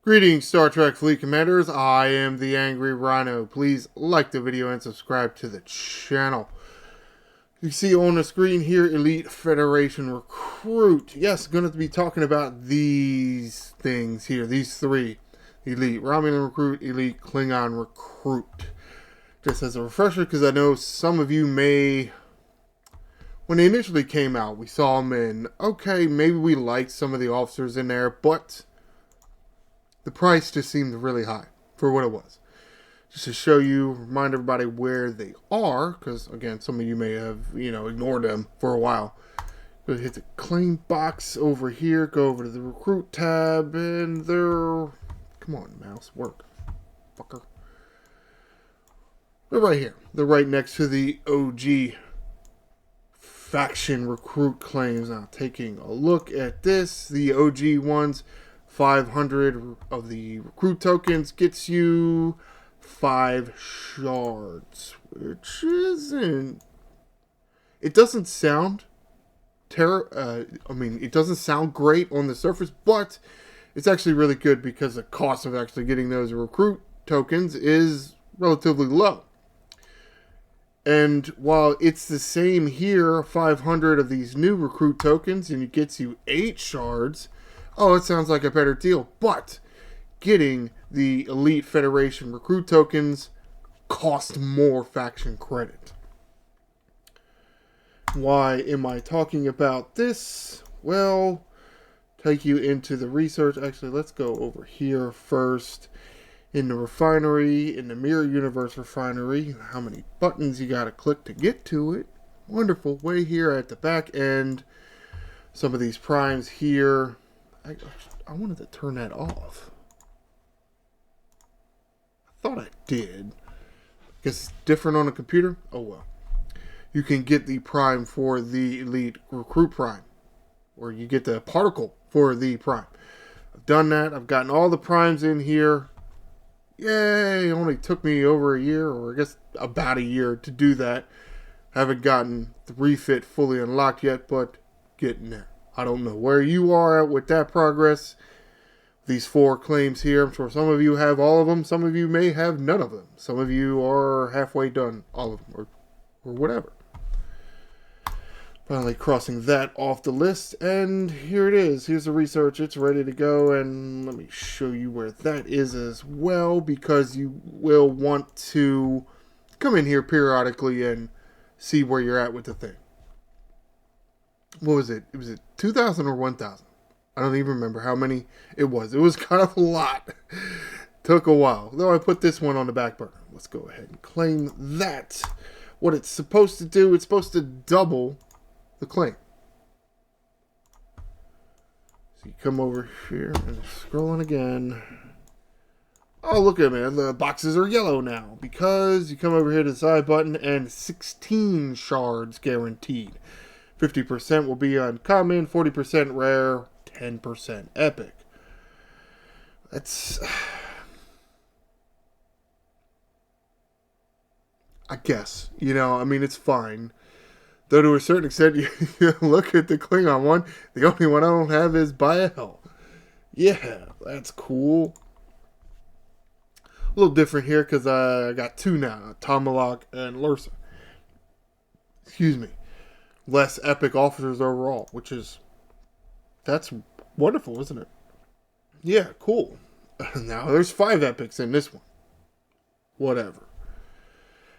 Greetings, Star Trek Fleet Commanders. I am the Angry Rhino. Please like the video and subscribe to the channel. You see on the screen here, Elite Federation Recruit. Yes, going to be talking about these things here, these three. Elite Romulan Recruit, Elite Klingon Recruit. Just as a refresher, because I know some of you may... When they initially came out, we saw them and, okay, maybe we liked some of the officers in there, but the price just seemed really high for what it was. Just to show you, remind everybody where they are, because again, some of you may have, ignored them for a while. Go hit the claim box over here, go over to the recruit tab, and they're, come on, mouse, work, fucker. They're right here. They're right next to the OG faction recruit claims. Now, taking a look at this, the OG ones, 500 of the recruit tokens gets you 5 shards, which isn't... It doesn't sound it doesn't sound great on the surface, but it's actually really good because the cost of actually getting those recruit tokens is relatively low. And while it's the same here, 500 of these new recruit tokens, and it gets you 8 shards, oh, it sounds like a better deal. But getting the Elite Federation recruit tokens cost more faction credit. Why am I talking about this? Well, take you into the research. Actually, let's go over here first. In the refinery, in the Mirror Universe refinery, how many buttons you gotta click to get to it. Wonderful. Way here at the back end. Some of these primes here. I wanted to turn that off. I thought I did. Guess it's different on a computer. Oh well. You can get the prime for the Elite Recruit Prime. Or you get the particle for the prime. I've done that. I've gotten all the primes in here. Yay! It only took me over a year, or I guess about a year to do that. Haven't gotten the refit fully unlocked yet, but getting there. I don't know where you are at with that progress. These 4 claims here, I'm sure some of you have all of them. Some of you may have none of them. Some of you are halfway done all of them, or whatever. Finally crossing that off the list, and here it is. Here's the research. It's ready to go, and let me show you where that is as well, because you will want to come in here periodically and see where you're at with the thing. What was it? Was it 2,000 or 1,000? I don't even remember how many it was. It was kind of a lot. Took a while. Though I put this one on the back burner. Let's go ahead and claim that. What it's supposed to do, it's supposed to double the claim. So you come over here and scrolling again. Oh, look at me. The boxes are yellow now because you come over here to the side button and 16 shards guaranteed. 50% will be uncommon, 40% rare, 10% epic. That's... I guess. It's fine. Though to a certain extent, you look at the Klingon one, the only one I don't have is Bael. Yeah, that's cool. A little different here because I got 2 now, Tomalak and Lursa. Excuse me. Less epic officers overall, which is... That's wonderful, isn't it? Yeah, cool. Now there's 5 epics in this one. Whatever.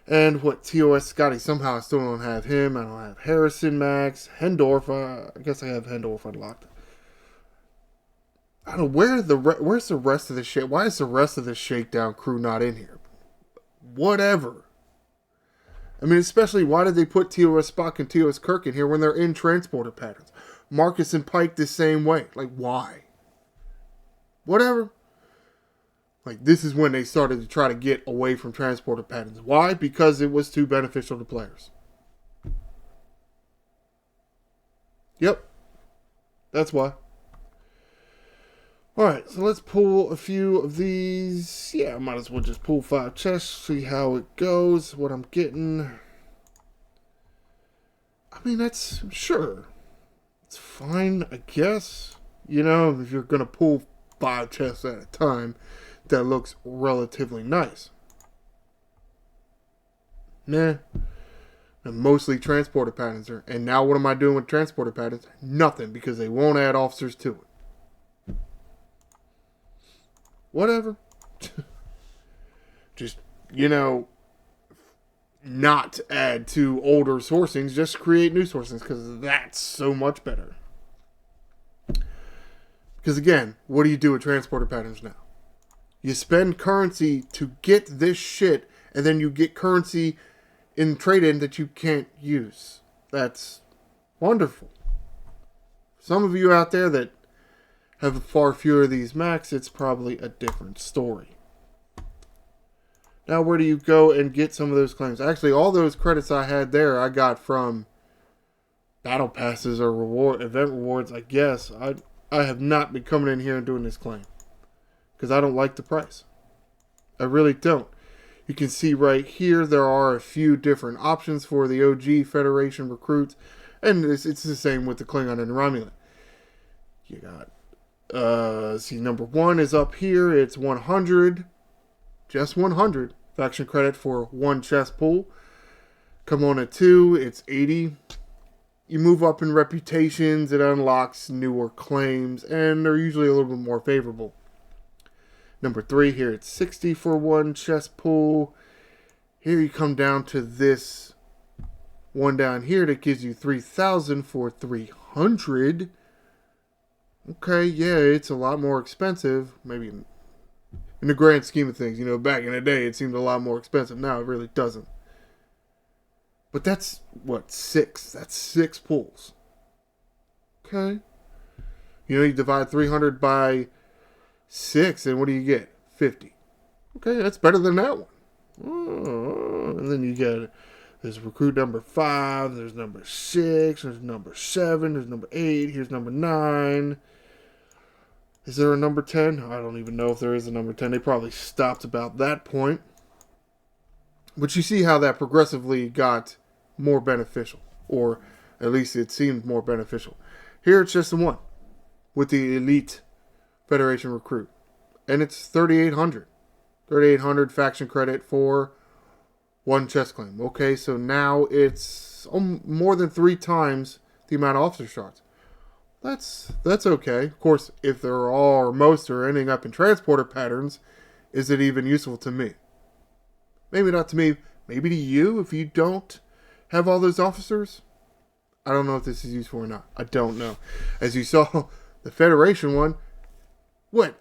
And what, TOS Scotty, somehow I still don't have him. I don't have Harrison Max. Hendorf, I guess I have Hendorf unlocked. I don't know, where's the rest of the shake? Why is the rest of the Shakedown crew not in here? Whatever. Especially, why did they put TOS Spock and TOS Kirk in here when they're in transporter patterns? Marcus and Pike the same way. Like, why? Whatever. Like, this is when they started to try to get away from transporter patterns. Why? Because it was too beneficial to players. Yep. That's why. Alright, so let's pull a few of these. Yeah, I might as well just pull 5 chests, see how it goes, what I'm getting. That's... Sure. It's fine, I guess. If you're going to pull 5 chests at a time that looks relatively nice. Nah. And mostly transporter patterns are. And now what am I doing with transporter patterns? Nothing, because they won't add officers to it. Whatever. Just, not add to older sourcings, just create new sourcings, because that's so much better. Because again, what do you do with transporter patterns now? You spend currency to get this shit, and then you get currency in trade-in that you can't use. That's wonderful. Some of you out there that have far fewer of these mechs, it's probably a different story. Now, where do you go and get some of those claims? Actually, all those credits I had there, I got from battle passes or event rewards, I guess. I have not been coming in here and doing this claim, because I don't like the price. I really don't. You can see right here, there are a few different options for the OG Federation recruits. And it's the same with the Klingon and Romulan. You got, see, number 1 is up here. It's 100. Just 100 faction credit for 1 chest pool. Come on at 2, it's 80. You move up in reputations, it unlocks newer claims, and they're usually a little bit more favorable. Number 3 here, it's 60 for 1 chest pool. Here you come down to this one down here that gives you 3,000 for 300. Okay, yeah, it's a lot more expensive. Maybe in the grand scheme of things, back in the day it seemed a lot more expensive. Now it really doesn't. But that's, what, 6? That's 6 pools. Okay. You divide 300 by 6, and what do you get? 50. Okay, that's better than that one. Oh, and then you get, there's recruit number 5, there's number 6, there's number 7, there's number 8, here's number 9. Is there a number 10? I don't even know if there is a number 10. They probably stopped about that point. But you see how that progressively got more beneficial. Or at least it seemed more beneficial. Here it's just the 1 with the Elite Federation recruit. And it's 3,800. 3,800 faction credit for 1 chest claim. Okay, so now it's more than 3 times the amount of officer shards. That's okay. Of course, if there are, or most are ending up in transporter patterns, is it even useful to me? Maybe not to me. Maybe to you if you don't have all those officers. I don't know if this is useful or not. I don't know. As you saw, the Federation one,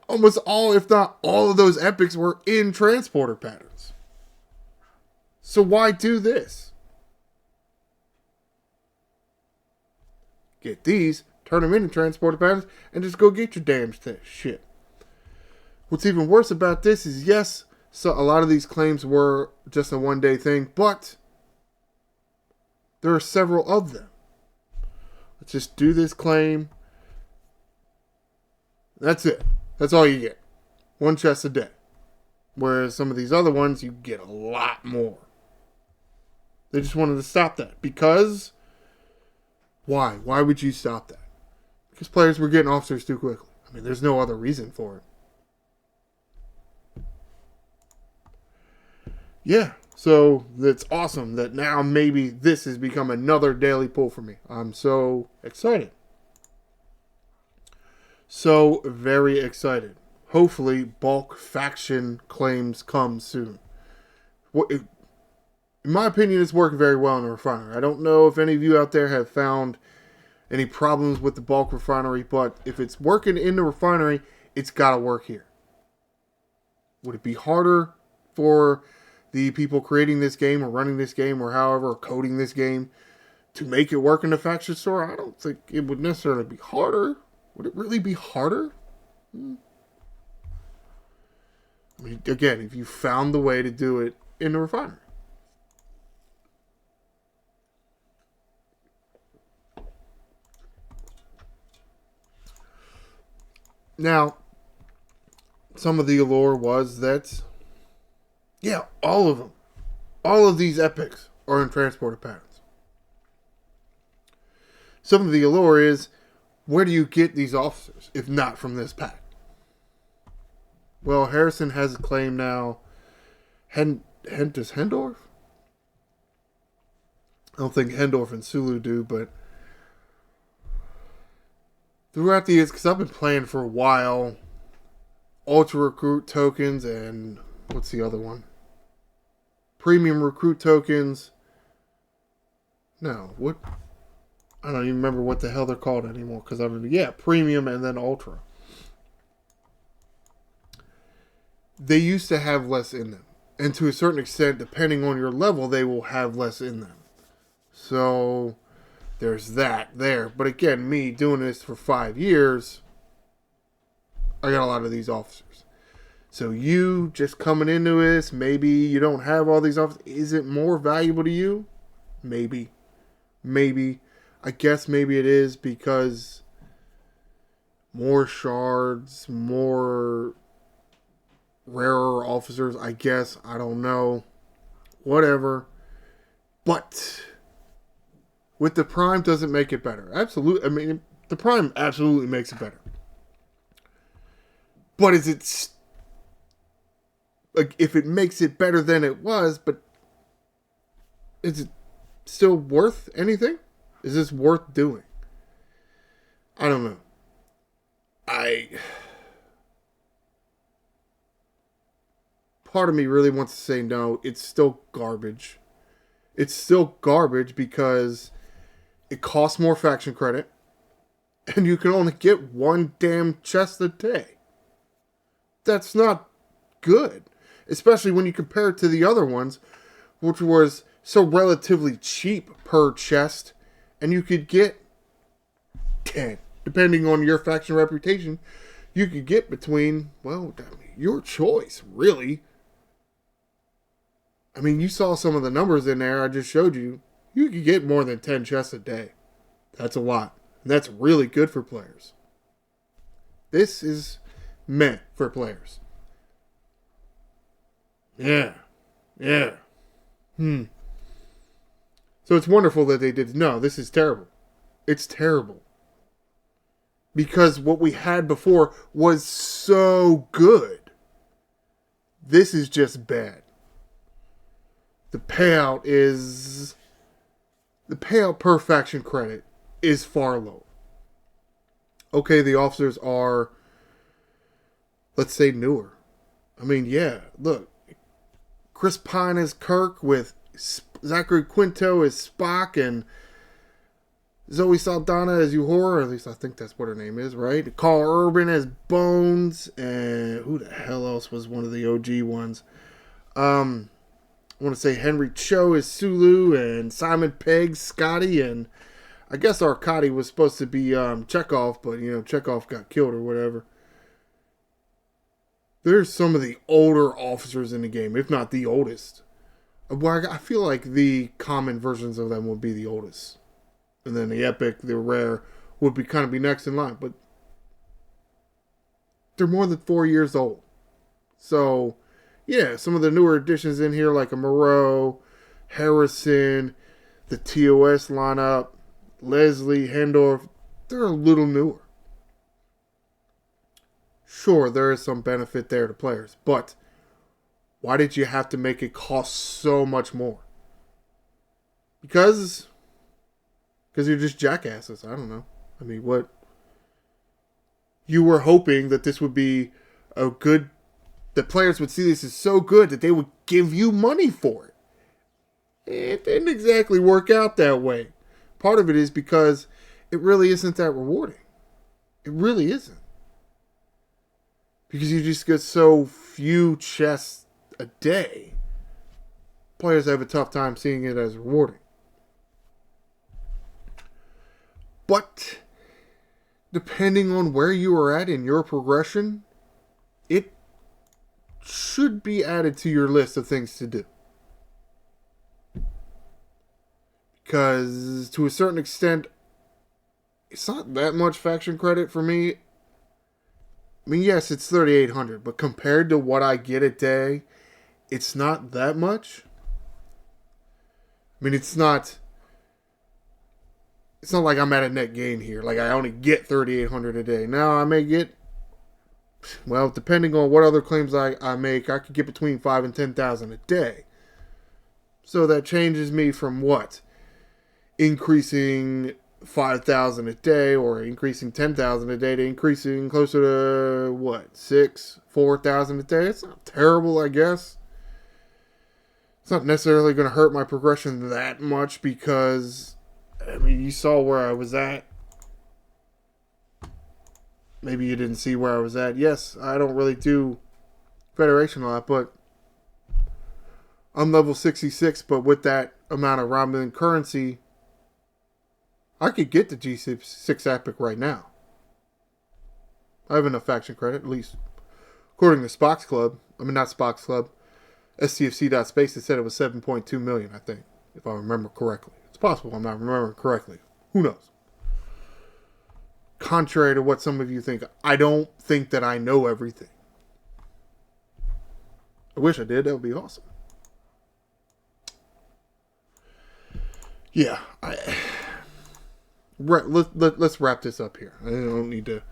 almost all, if not all of those epics were in transporter patterns. So why do this? Get these, turn them into transporter patterns, and just go get your damn shit. What's even worse about this is, yes, so a lot of these claims were just a one-day thing, but there are several of them. Let's just do this claim. That's it. That's all you get. 1 chest a day. Whereas some of these other ones, you get a lot more. They just wanted to stop that. Because, why? Why would you stop that? Because players were getting officers too quickly. I mean, there's no other reason for it. Yeah, so it's awesome that now maybe this has become another daily pull for me. I'm so excited. So very excited. Hopefully, bulk faction claims come soon. In my opinion, it's working very well in the refinery. I don't know if any of you out there have found any problems with the bulk refinery, but if it's working in the refinery, it's got to work here. Would it be harder for the people creating this game or running this game or however coding this game to make it work in the faction store? I don't think it would necessarily be harder. Would it really be harder? I mean, again, if you found the way to do it in the refinery. Now, some of the allure was that, yeah, all of them, all of these epics are in transporter patterns. Some of the allure is, where do you get these officers if not from this pack? Well, Harrison has a claim now. Does Hendorf? I don't think Hendorf and Sulu do, but throughout the years, because I've been playing for a while, Ultra Recruit tokens and what's the other one? Premium Recruit tokens. No, what? I don't even remember what the hell they're called anymore. Because Premium and then Ultra. They used to have less in them. And to a certain extent, depending on your level, they will have less in them. So, there's that there. But again, me doing this for 5 years, I got a lot of these officers. So you just coming into this, maybe you don't have all these officers. Is it more valuable to you? Maybe. I guess maybe it is because more shards, more rarer officers, I guess. I don't know. Whatever. But with the Prime, doesn't make it better. Absolutely. I mean, the Prime absolutely makes it better. But is it... Like, if it makes it better than it was, but is it still worth anything? Is this worth doing? I don't know. Part of me really wants to say no, it's still garbage. It's still garbage because it costs more faction credit and you can only get one damn chest a day. That's not good. Especially when you compare it to the other ones, which was so relatively cheap per chest, and you could get 10. Depending on your faction reputation, you could get between, well, your choice, really. I mean, you saw some of the numbers in there I just showed you. You could get more than 10 chests a day. That's a lot. And that's really good for players. This is meant for players. Yeah. So it's wonderful that they did. No, this is terrible. It's terrible. Because what we had before was so good. This is just bad. The payout per faction credit is far lower. Okay, the officers are, let's say, newer. I mean, yeah, look. Chris Pine as Kirk with Zachary Quinto as Spock and Zoe Saldana as Uhura. At least I think that's what her name is, right? Carl Urban as Bones. And who the hell else was one of the OG ones? I want to say Henry Cho as Sulu and Simon Pegg, Scotty. And I guess Arkady was supposed to be Chekhov, but, Chekhov got killed or whatever. There's some of the older officers in the game, if not the oldest. Well, I feel like the common versions of them would be the oldest. And then the epic, the rare, would be next in line. But they're more than 4 years old. So, yeah, some of the newer additions in here, like a Moreau, Harrison, the TOS lineup, Leslie, Hendorf, they're a little newer. Sure, there is some benefit there to players, but why did you have to make it cost so much more? Because you're just jackasses. I don't know. I mean, what? You were hoping that this would be that players would see this as so good that they would give you money for it. It didn't exactly work out that way. Part of it is because it really isn't that rewarding. It really isn't. Because you just get so few chests a day. Players have a tough time seeing it as rewarding. But depending on where you are at in your progression, it should be added to your list of things to do. Because to a certain extent, it's not that much faction credit for me. I mean, yes, it's 3,800, but compared to what I get a day, it's not that much. I mean, it's not like I'm at a net gain here. Like, I only get 3,800 a day. Now, I may get Well, depending on what other claims I make, I could get between 5 and 10,000 a day. So that changes me from what? Increasing 5,000 a day or increasing 10,000 a day to increasing closer to what? 4,000 a day? It's not terrible, I guess. It's not necessarily going to hurt my progression that much because, I mean, you saw where I was at. Maybe you didn't see where I was at. Yes, I don't really do Federation a lot, but I'm level 66, but with that amount of Romulan currency, I could get the G6 Epic right now. I have enough faction credit, at least according to Spock's Club. I mean, not Spock's Club. STFC.space, it said it was 7.2 million, I think, if I remember correctly. It's possible I'm not remembering correctly. Who knows? Contrary to what some of you think, I don't think that I know everything. I wish I did. That would be awesome. Yeah. Let's wrap this up here. I don't need to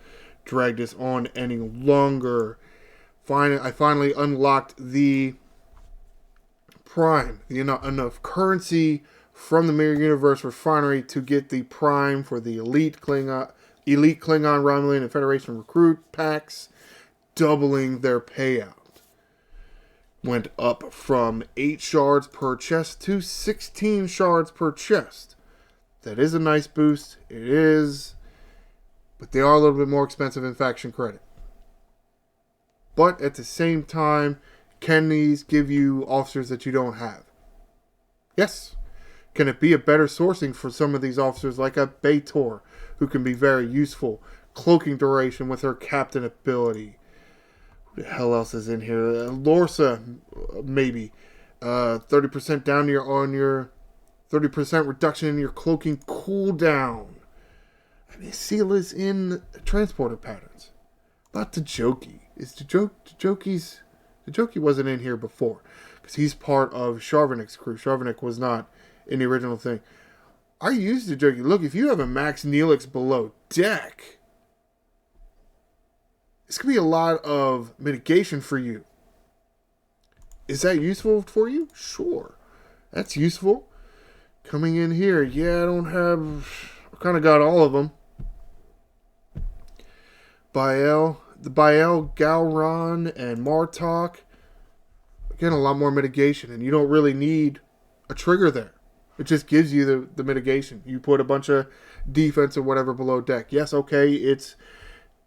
drag this on any longer. I finally unlocked the Prime. Enough currency from the Mirror Universe Refinery to get the Prime for the Elite Klingon, Romulan, and Federation recruit packs, doubling their payout. Went up from 8 shards per chest to 16 shards per chest. That is a nice boost. It is. But they are a little bit more expensive in faction credit. But at the same time, can these give you officers that you don't have? Yes. Can it be a better sourcing for some of these officers like a B'Etor, who can be very useful? Cloaking duration with her captain ability. Who the hell else is in here? Lorsa, maybe. 30% down on your 30% reduction in your cloaking cooldown. I mean, Seal is in transporter patterns. Not Tajoki. Tajoki wasn't in here before. Because he's part of Sharvanik's crew. Sharvanik was not in the original thing. I used Tajoki. Look, if you have a max Neelix below deck, this could be a lot of mitigation for you. Is that useful for you? Sure. That's useful. Coming in here, yeah, I kind of got all of them. The Bael, Galron, and Martok. Again, a lot more mitigation, and you don't really need a trigger there. It just gives you the mitigation. You put a bunch of defense or whatever below deck. Yes, okay, it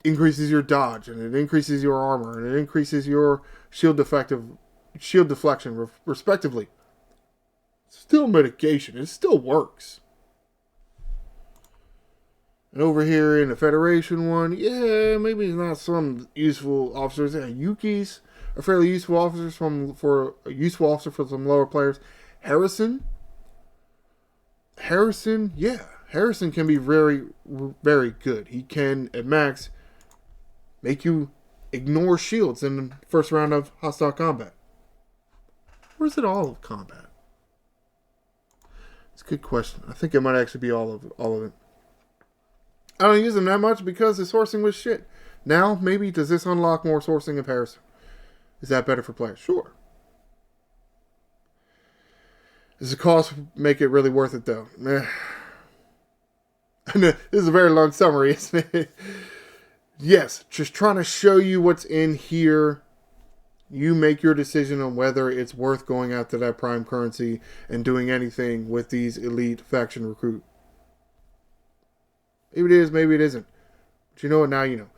increases your dodge, and it increases your armor, and it increases your shield deflection, respectively. Still mitigation. It still works. And over here in the Federation one, yeah, maybe it's not some useful officers. Yeah, Yuki's are fairly useful officers for a useful officer for some lower players. Harrison, yeah. Harrison can be very, very good. He can, at max, make you ignore shields in the first round of hostile combat. Or is it all of combat? It's a good question. I think it might actually be all of it. I don't use them that much because the sourcing was shit. Now, maybe, does this unlock more sourcing of Harrison? Is that better for players? Sure. Does the cost make it really worth it, though? This is a very long summary, isn't it? Yes, just trying to show you what's in here. You make your decision on whether it's worth going after that prime currency and doing anything with these elite faction recruit. Maybe it is, maybe it isn't. But you know what, now you know.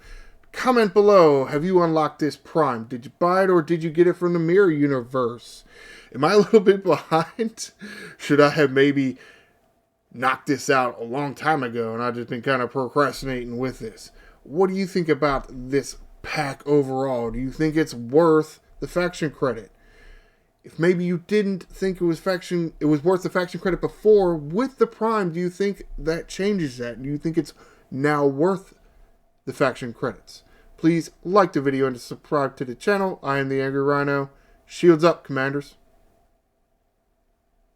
Comment below, have you unlocked this prime? Did you buy it or did you get it from the Mirror Universe? Am I a little bit behind? Should I have maybe knocked this out a long time ago and I've just been kind of procrastinating with this? What do you think about this pack overall? Do you think it's worth the faction credit? If maybe you didn't think it was worth the faction credit before, with the Prime, do you think that changes that? Do you think it's now worth the faction credits? Please like the video and subscribe to the channel. I am the Angry Rhino. Shields up, Commanders.